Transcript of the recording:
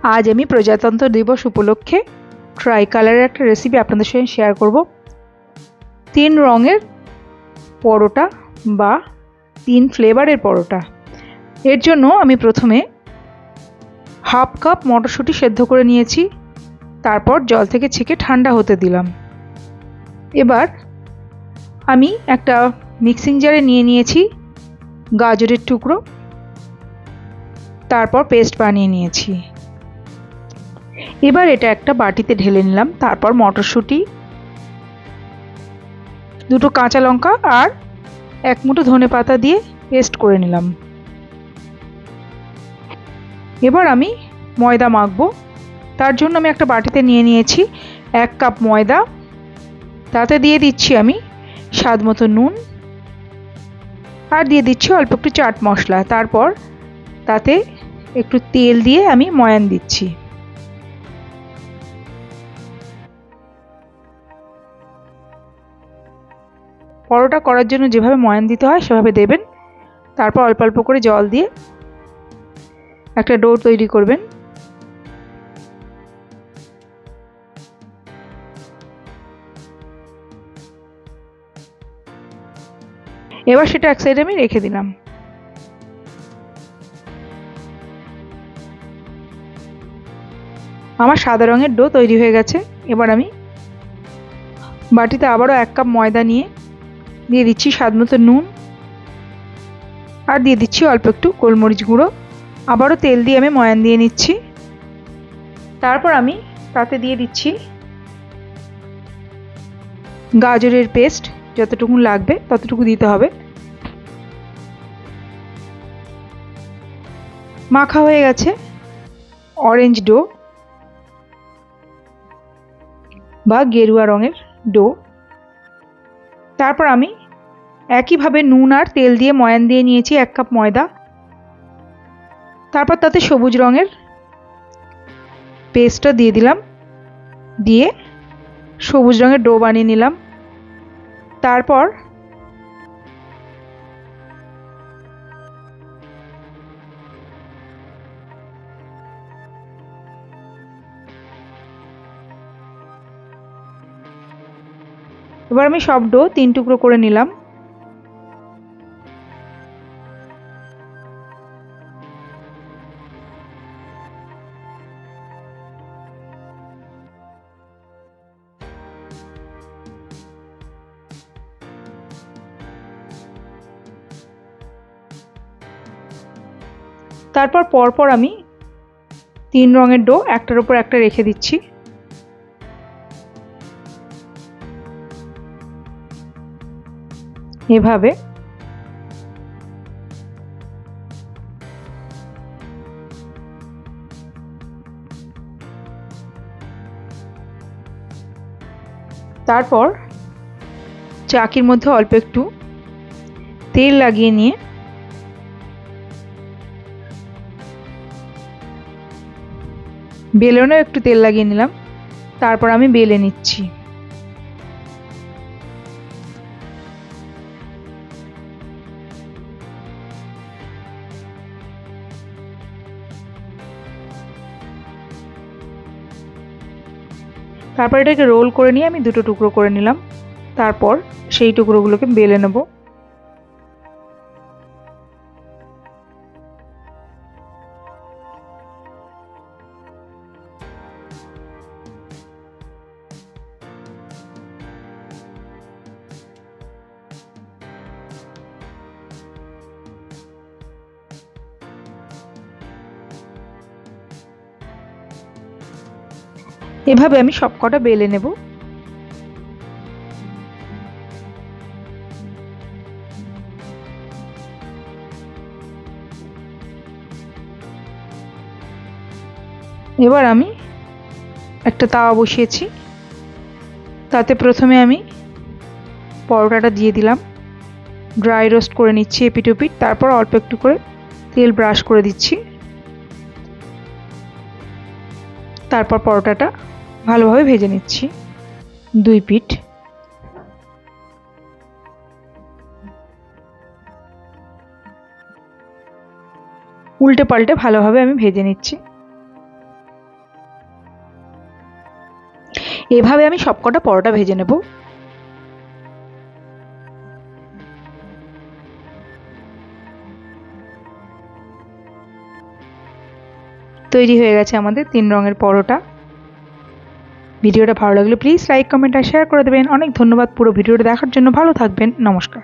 আজ আমি প্রজাতন্ত্র দিবস উপলক্ষে ট্রাই কালারের একটা রেসিপি আপনাদের সঙ্গে শেয়ার করব। 3 রঙের পরোটা বা 3 ফ্লেভারের পরোটা। এর জন্য আমি প্রথমে হাফ কাপ মটরশুঁটি সেদ্ধ করে নিয়েছি, তারপর জল থেকে ছেঁকে ঠান্ডা হতে দিলাম। এবার আমি একটা মিক্সিং জারে নিয়ে নিয়েছি গাজরের টুকরো, তারপর পেস্ট বানিয়ে নিয়েছি। এবার এটা একটা বাটিতে ঢেলে নিলাম, তারপর মটরশুঁটি, 2টো কাঁচা লঙ্কা আর 1 মুঠো ধনেপাতা দিয়ে পেস্ট করে নিলাম। এবার আমি ময়দা মাখবো। তার জন্য আমি একটা বাটিতে নিয়ে নিয়েছি 1 কাপ ময়দা, তাতে দিয়ে দিচ্ছি আমি স্বাদ মতো নুন আর দিয়ে দিচ্ছি অল্প একটু চাট মশলা। তারপর তাতে একটু তেল দিয়ে আমি ময়ান দিচ্ছি। পরোটা করার জন্য যেভাবে ময়ান দিতে হয় সেভাবে দেবেন। তারপর অল্প অল্প করে জল দিয়ে একটা ডো তৈরি করবেন। এবার সেটা এক সাইডে আমি রেখে দিলাম। আমার সাদা রঙের ডো তৈরি হয়ে গেছে। এবার আমি বাটিতে আবারও 1 কাপ ময়দা নিয়ে দিয়ে দিচ্ছি স্বাদ মতো নুন আর দিয়ে দিচ্ছি অল্প একটু গোলমরিচ গুঁড়ো। আবারও তেল দিয়ে আমি ময়ান দিয়ে নিচ্ছি। তারপর আমি তাতে দিয়ে দিচ্ছি গাজরের পেস্ট, যতটুকু লাগবে ততটুকু দিতে হবে। মাখা হয়ে গেছে অরেঞ্জ ডো বা গেরুয়া রঙের ডো। তারপর আমি একইভাবে নুন আর তেল দিয়ে ময়ান দিয়ে নিয়েছি 1 কাপ ময়দা। তারপর তাতে সবুজ রঙের পেস্টটা দিয়ে দিলাম, দিয়ে সবুজ রঙের ডো বানিয়ে নিলাম। তারপর এবার আমি সব ডো 3 টুকরো করে নিলাম। তারপর পরপর আমি 3 রঙের ডো একটার উপর একটা রেখে দিচ্ছি। এভাবে তারপর চাকির মধ্যে অল্প একটু তেল লাগিয়ে নিয়ে বেলনেও একটু তেল লাগিয়ে নিলাম। তারপর আমি বেলে নিচ্ছি। তারপর এটাকে রোল করে নিয়ে আমি 2টো টুকরো করে নিলাম। তারপর সেই টুকরোগুলোকে বেলে নেব। এভাবে আমি সবকটা বেলে নেব। এবার আমি একটা তাওয়া বসিয়েছি, তাতে প্রথমে আমি পরোটাটা দিয়ে দিলাম, ড্রাই রোস্ট করে নিচ্ছি এপিট ওপিট। তারপর অল্প একটু করে তেল ব্রাশ করে দিচ্ছি। তারপর পরোটাটা ভালোভাবে ভেজে নিচ্ছি 2 পিঠ। উল্টে পাল্টে ভালোভাবে আমি ভেজে নিচ্ছি। এভাবে আমি সবকটা পরোটা ভেজে নেব। তৈরি হয়ে গেছে আমাদের 3 রঙের পরোটা। ভিডিওটা ভালো লাগলে প্লিজ লাইক, কমেন্ট আর শেয়ার করে দেবেন। অনেক ধন্যবাদ পুরো ভিডিওটা দেখার জন্য। ভালো থাকবেন। নমস্কার।